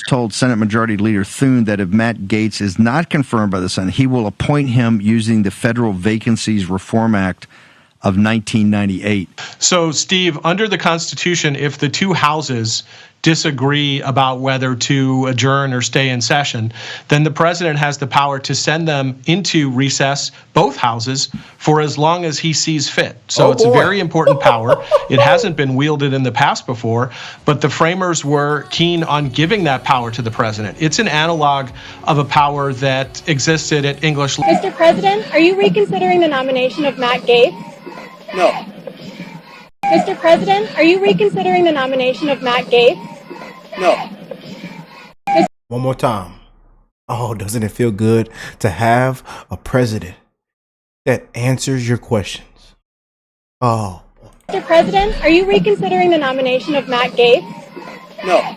told Senate Majority Leader Thune that if Matt Gaetz is not confirmed by the Senate, he will appoint him using the Federal Vacancies Reform Act of 1998. So, Steve, under the Constitution, if the two houses disagree about whether to adjourn or stay in session, then the president has the power to send them into recess, both houses, for as long as he sees fit. So it's a very important power. It hasn't been wielded in the past before, but the framers were keen on giving that power to the president. It's an analog of a power that existed at English. Mr. President, are you reconsidering the nomination of Matt Gaetz? No. Mr. President, are you reconsidering the nomination of Matt Gaetz? No. One more time. Oh, doesn't it feel good to have a president that answers your questions? Oh. Mr. President, are you reconsidering the nomination of Matt Gaetz? No.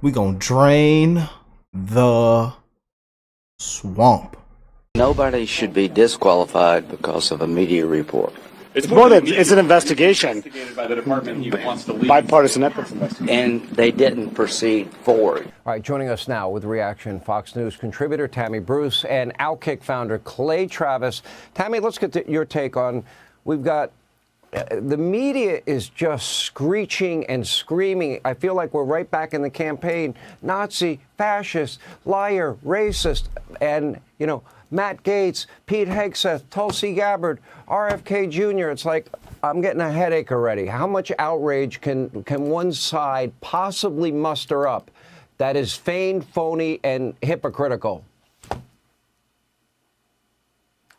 We gonna drain the swamp. Nobody should be disqualified because of a media report. It's more than it's an investigation. By the department, he wants to leave. Bipartisan ethics investigation. And they didn't proceed forward. All right, joining us now with reaction, Fox News contributor Tammy Bruce and OkayRickk founder Clay Travis. Tammy, let's get your take on, we've got, the media is just screeching and screaming. I feel like we're right back in the campaign. Nazi, fascist, liar, racist, and, you know, Matt Gaetz, Pete Hegseth, Tulsi Gabbard, RFK Jr. It's like, I'm getting a headache already. How much outrage can one side possibly muster up that is feigned, phony, and hypocritical?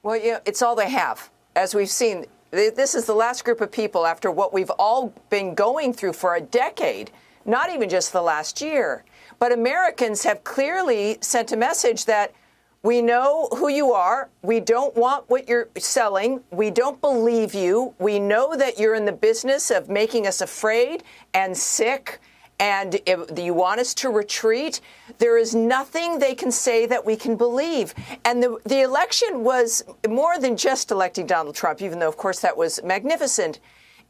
Well, yeah, it's all they have. As we've seen, this is the last group of people after what we've all been going through for a decade, not even just the last year. But Americans have clearly sent a message that we know who you are. We don't want what you're selling. We don't believe you. We know that you're in the business of making us afraid and sick, and if you want us to retreat. There is nothing they can say that we can believe. And the election was more than just electing Donald Trump, even though, of course, that was magnificent.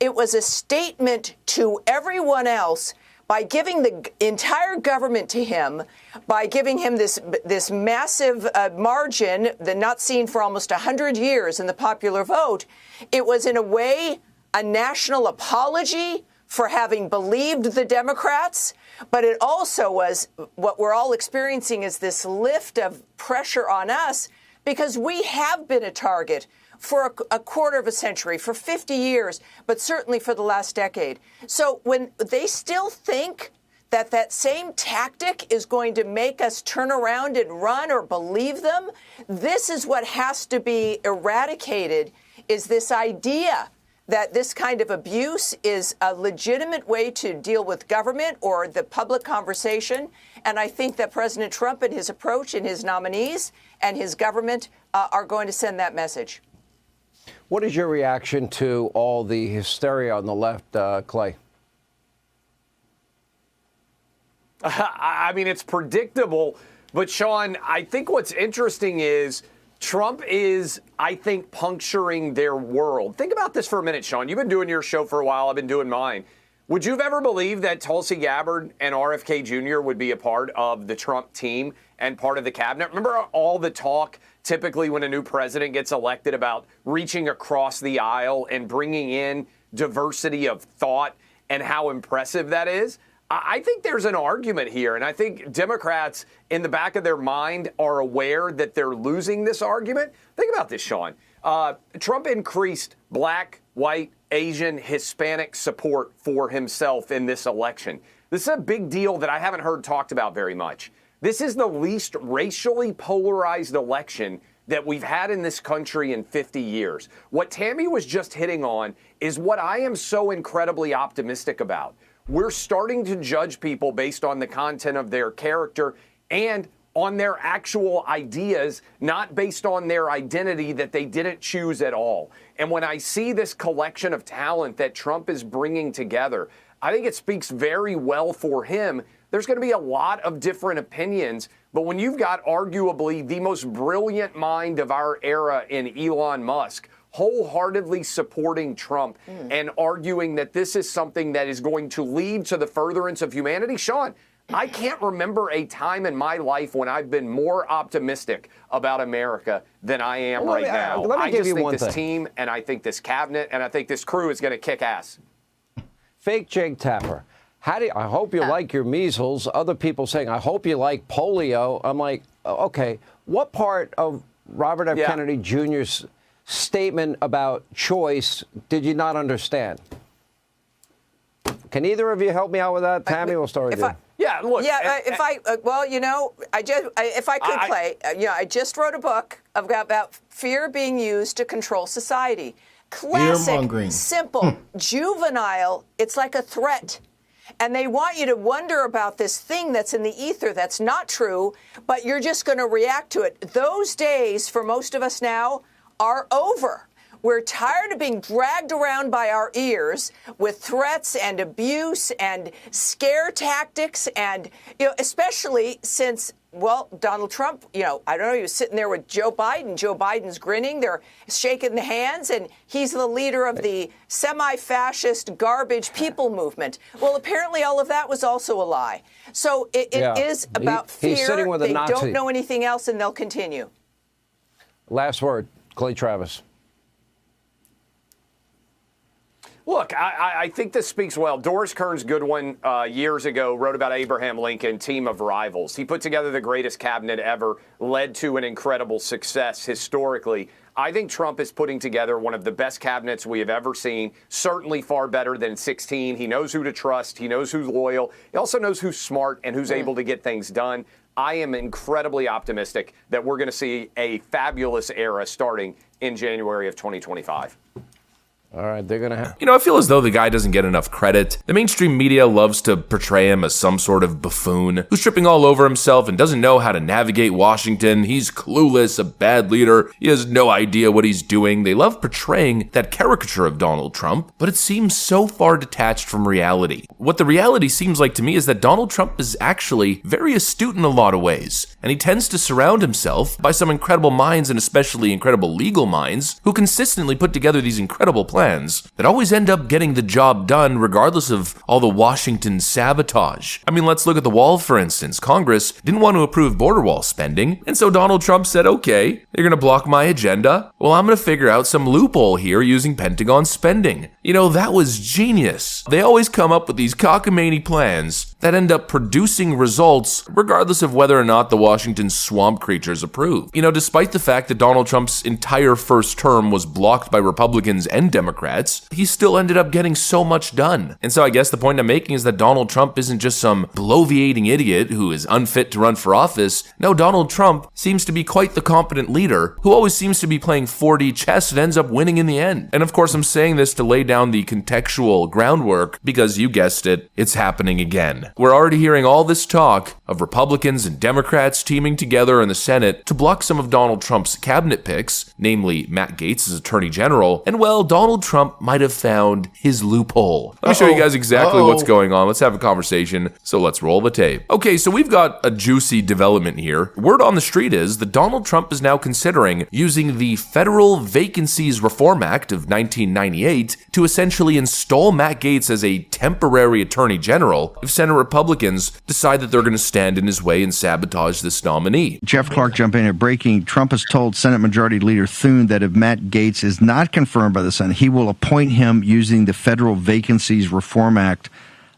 It was a statement to everyone else by giving the entire government to him, by giving him this massive margin, not seen for almost 100 years in the popular vote. It was, in a way, a national apology for having believed the Democrats, but it also was, what we're all experiencing is this lift of pressure on us, because we have been a target for a quarter of a century, for 50 years, but certainly for the last decade. So when they still think that that same tactic is going to make us turn around and run or believe them, this is what has to be eradicated, is this idea that this kind of abuse is a legitimate way to deal with government or the public conversation. And I think that President Trump and his approach and his nominees and his government are going to send that message. What is your reaction to all the hysteria on the left, Clay? I mean, it's predictable. But, Sean, I think what's interesting is Trump is, I think, puncturing their world. Think about this for a minute, Sean. You've been doing your show for a while. I've been doing mine. Would you have ever believed that Tulsi Gabbard and RFK Jr. would be a part of the Trump team and part of the cabinet? Remember all the talk typically when a new president gets elected about reaching across the aisle and bringing in diversity of thought and how impressive that is? I think there's an argument here, and I think Democrats in the back of their mind are aware that they're losing this argument. Think about this, Sean. Trump increased black, white, Asian, Hispanic support for himself in this election. This is a big deal that I haven't heard talked about very much. This is the least racially polarized election that we've had in this country in 50 years. What Tammy was just hitting on is what I am so incredibly optimistic about. We're starting to judge people based on the content of their character and on their actual ideas, not based on their identity that they didn't choose at all. And when I see this collection of talent that Trump is bringing together, I think it speaks very well for him. There's going to be a lot of different opinions, but when you've got arguably the most brilliant mind of our era in Elon Musk, wholeheartedly supporting Trump and arguing that this is something that is going to lead to the furtherance of humanity. Sean, I can't remember a time in my life when I've been more optimistic about America than I am right now. I just think this team, and I think this cabinet, and I think this crew is going to kick ass. Fake Jake Tapper. I hope you like your measles. Other people saying, I hope you like polio. I'm like, okay, what part of Robert F. Kennedy Jr.'s statement about choice did you not understand? Can either of you help me out with that? Tammy, we'll start with you. If I could play, I just wrote a book about fear being used to control society. Classic, simple, juvenile. It's like a threat. And they want you to wonder about this thing that's in the ether that's not true, but you're just going to react to it. Those days, for most of us now, are over. We're tired of being dragged around by our ears with threats and abuse and scare tactics, and especially since, Donald Trump, I don't know, he was sitting there with Joe Biden. Joe Biden's grinning. They're shaking the hands, and he's the leader of the semi-fascist garbage people movement. Well, apparently all of that was also a lie. So it is about fear. He's sitting with a Nazi. They don't know anything else, and they'll continue. Last word, Clay Travis. Look, I think this speaks well. Doris Kearns Goodwin years ago wrote about Abraham Lincoln, team of rivals. He put together the greatest cabinet ever, led to an incredible success historically. I think Trump is putting together one of the best cabinets we have ever seen, certainly far better than 16. He knows who to trust. He knows who's loyal. He also knows who's smart and who's able to get things done. I am incredibly optimistic that we're going to see a fabulous era starting in January of 2025. All right, they're going to have... I feel as though the guy doesn't get enough credit. The mainstream media loves to portray him as some sort of buffoon who's tripping all over himself and doesn't know how to navigate Washington. He's clueless, a bad leader. He has no idea what he's doing. They love portraying that caricature of Donald Trump, but it seems so far detached from reality. What the reality seems like to me is that Donald Trump is actually very astute in a lot of ways, and he tends to surround himself by some incredible minds, and especially incredible legal minds, who consistently put together these incredible plans that always end up getting the job done regardless of all the Washington sabotage. I mean, let's look at the wall, for instance. Congress didn't want to approve border wall spending, and so Donald Trump said, okay, they're going to block my agenda. Well, I'm going to figure out some loophole here using Pentagon spending. That was genius. They always come up with these cockamamie plans that end up producing results regardless of whether or not the Washington swamp creatures approve. Despite the fact that Donald Trump's entire first term was blocked by Republicans and Democrats, he still ended up getting so much done. And so I guess the point I'm making is that Donald Trump isn't just some bloviating idiot who is unfit to run for office. No, Donald Trump seems to be quite the competent leader who always seems to be playing 4D chess and ends up winning in the end. And of course, I'm saying this to lay down the contextual groundwork because you guessed it, it's happening again. We're already hearing all this talk of Republicans and Democrats teaming together in the Senate to block some of Donald Trump's cabinet picks, namely Matt Gaetz as Attorney General, and Donald Trump might have found his loophole. Let me show you guys exactly what's going on. Let's have a conversation. So let's roll the tape. Okay, so we've got a juicy development here. Word on the street is that Donald Trump is now considering using the Federal Vacancies Reform Act of 1998 to essentially install Matt Gaetz as a temporary Attorney General if Senate Republicans decide that they're going to stand in his way and sabotage this nominee. Jeff Clark jumping in at breaking. Trump has told Senate Majority Leader Thune that if Matt Gaetz is not confirmed by the Senate, he will appoint him using the Federal Vacancies Reform Act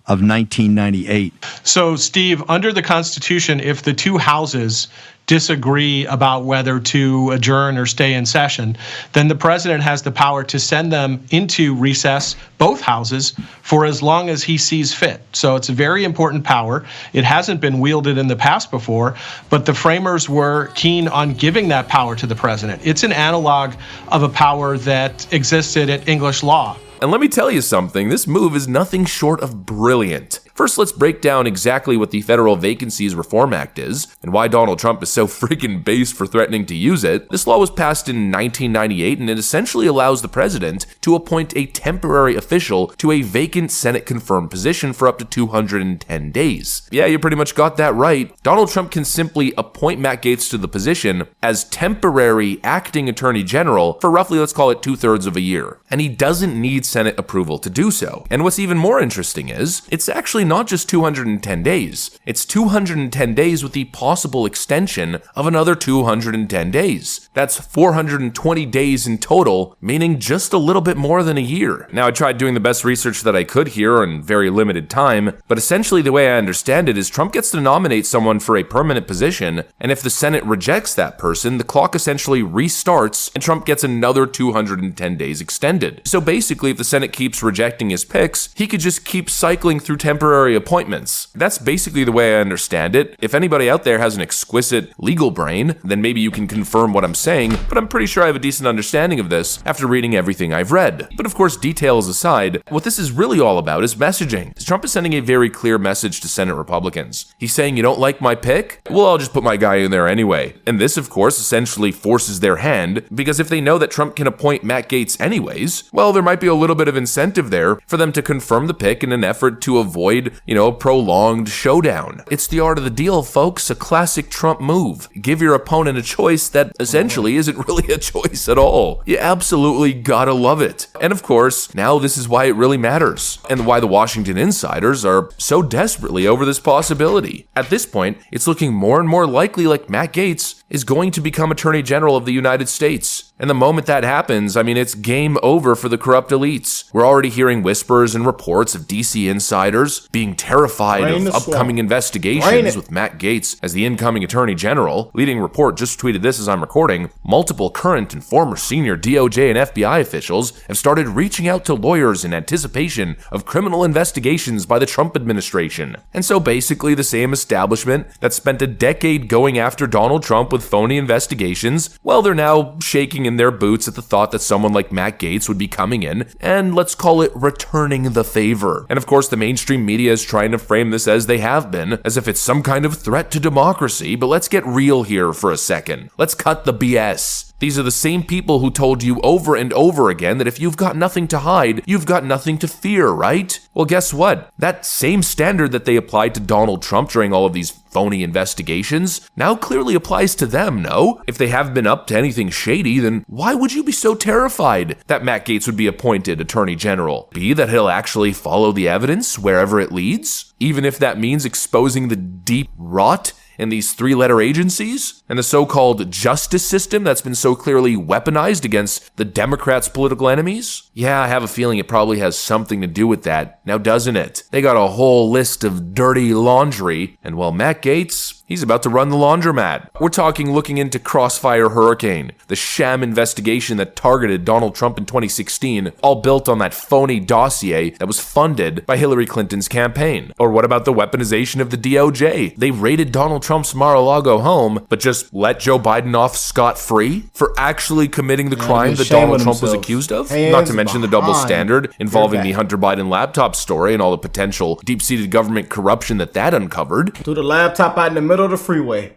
of 1998. So, Steve, under the Constitution, if the two houses disagree about whether to adjourn or stay in session, then the president has the power to send them into recess, both houses, for as long as he sees fit. So it's a very important power. It hasn't been wielded in the past before, but the framers were keen on giving that power to the president. It's an analog of a power that existed at English law. And let me tell you something, this move is nothing short of brilliant. First, let's break down exactly what the Federal Vacancies Reform Act is and why Donald Trump is so freaking base for threatening to use it. This law was passed in 1998, and it essentially allows the president to appoint a temporary official to a vacant Senate-confirmed position for up to 210 days. Yeah, you pretty much got that right. Donald Trump can simply appoint Matt Gaetz to the position as temporary acting Attorney General for roughly, let's call it 2/3 of a year. And he doesn't need Senate approval to do so. And what's even more interesting is, it's actually actually not just 210 days. It's 210 days with the possible extension of another 210 days. That's 420 days in total, meaning just a little bit more than a year. Now, I tried doing the best research that I could here in very limited time, but essentially the way I understand it is Trump gets to nominate someone for a permanent position, and if the Senate rejects that person, the clock essentially restarts and Trump gets another 210 days extended. So basically, if the Senate keeps rejecting his picks, he could just keep cycling through temporary appointments. That's basically the way I understand it. If anybody out there has an exquisite legal brain, then maybe you can confirm what I'm saying, but I'm pretty sure I have a decent understanding of this after reading everything I've read. But of course, details aside, what this is really all about is messaging. Trump is sending a very clear message to Senate Republicans. He's saying, you don't like my pick? Well, I'll just put my guy in there anyway. And this, of course, essentially forces their hand, because if they know that Trump can appoint Matt Gaetz anyways, well, there might be a little bit of incentive there for them to confirm the pick in an effort to avoid, a prolonged showdown. It's the art of the deal, folks, a classic Trump move. Give your opponent a choice that essentially isn't really a choice at all. You absolutely gotta love it. And of course, now this is why it really matters, and why the Washington insiders are so desperately over this possibility. At this point, it's looking more and more likely like Matt Gaetz is going to become Attorney General of the United States. And the moment that happens, it's game over for the corrupt elites. We're already hearing whispers and reports of DC insiders being terrified of upcoming investigations with Matt Gaetz as the incoming Attorney General. Leading report just tweeted this as I'm recording. Multiple current and former senior DOJ and FBI officials have started reaching out to lawyers in anticipation of criminal investigations by the Trump administration. And so basically the same establishment that spent a decade going after Donald Trump with phony investigations, well, they're now shaking in their boots at the thought that someone like Matt Gaetz would be coming in and, let's call it, returning the favor. And of course, the mainstream media is trying to frame this as they have been, as if it's some kind of threat to democracy, but let's get real here for a second. Let's cut the BS. These are the same people who told you over and over again that if you've got nothing to hide, you've got nothing to fear, right? Well, guess what? That same standard that they applied to Donald Trump during all of these phony investigations now clearly applies to them, no? If they haven't been up to anything shady, then why would you be so terrified that Matt Gaetz would be appointed Attorney General? Be that he'll actually follow the evidence wherever it leads? Even if that means exposing the deep rot in these three-letter agencies and the so-called justice system that's been so clearly weaponized against the Democrats' political enemies? Yeah, I have a feeling it probably has something to do with that, now doesn't it? They got a whole list of dirty laundry, and well, Matt Gaetz, he's about to run the laundromat. We're talking looking into Crossfire Hurricane, the sham investigation that targeted Donald Trump in 2016, all built on that phony dossier that was funded by Hillary Clinton's campaign. Or what about the weaponization of the DOJ? They raided Donald Trump's Mar-a-Lago home, but just let Joe Biden off scot-free for actually committing the crime that Donald Trump was accused of? Not to mention the double standard involving the Hunter Biden laptop story and all the potential deep-seated government corruption that uncovered. Threw the laptop out in the middle of the freeway.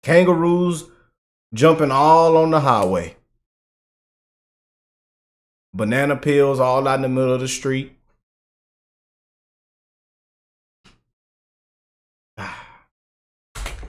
Kangaroos jumping all on the highway. Banana peels all out in the middle of the street.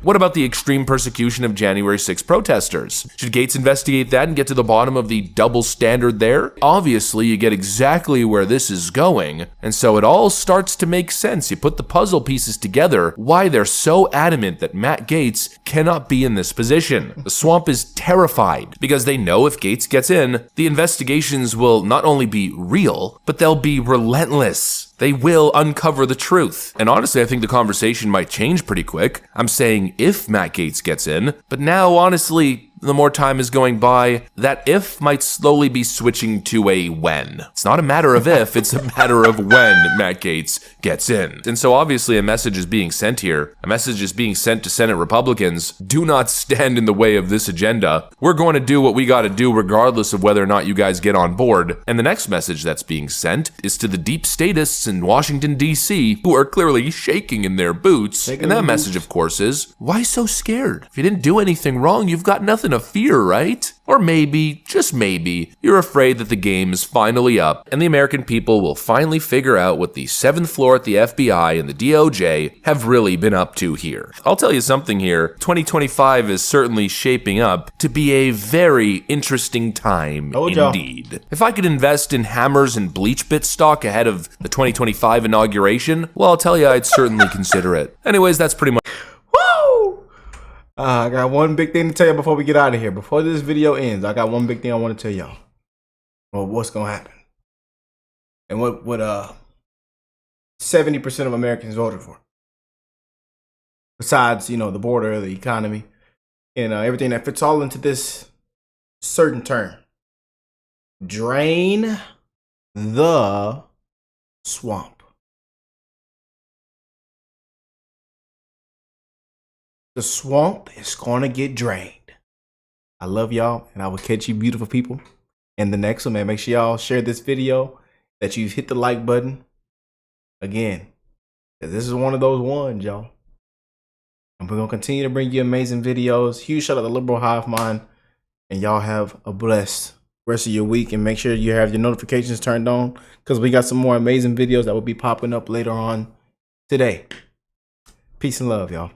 What about the extreme persecution of January 6 protesters? Should Gaetz investigate that and get to the bottom of the double standard there? Obviously, you get exactly where this is going, and so it all starts to make sense. You put the puzzle pieces together, why they're so adamant that Matt Gaetz cannot be in this position. The swamp is terrified because they know if Gaetz gets in, the investigations will not only be real, but they'll be relentless. They will uncover the truth. And honestly, I think the conversation might change pretty quick. I'm saying if Matt Gaetz gets in, but now honestly, the more time is going by, that if might slowly be switching to a when. It's not a matter of if, it's a matter of when Matt Gaetz gets in. And so obviously a message is being sent here. A message is being sent to Senate Republicans. Do not stand in the way of this agenda. We're going to do what we got to do regardless of whether or not you guys get on board. And the next message that's being sent is to the deep statists in Washington, D.C. who are clearly shaking in their boots. And that message, of course, is, why so scared? If you didn't do anything wrong, you've got nothing a fear, right? Or maybe, just maybe, you're afraid that the game is finally up and the American people will finally figure out what the 7th floor at the FBI and the DOJ have really been up to here. I'll tell you something here, 2025 is certainly shaping up to be a very interesting time indeed. If I could invest in hammers and bleach bit stock ahead of the 2025 inauguration, well, I'll tell you I'd certainly consider it. Anyways, that's pretty much. Woo! I got one big thing to tell you before we get out of here. Before this video ends, I got one big thing I want to tell y'all. Well, what's gonna happen? And what 70% of Americans voted for. Besides, the border, the economy, and everything that fits all into this certain term. Drain the swamp. The swamp is gonna get drained. I love y'all, and I will catch you beautiful people in the next one, man. Make sure y'all share this video, that you hit the like button. Again, this is one of those ones, y'all. And we're gonna continue to bring you amazing videos. Huge shout out to Liberal Hive Mind. And y'all have a blessed rest of your week, and make sure you have your notifications turned on, because we got some more amazing videos that will be popping up later on today. Peace and love, y'all.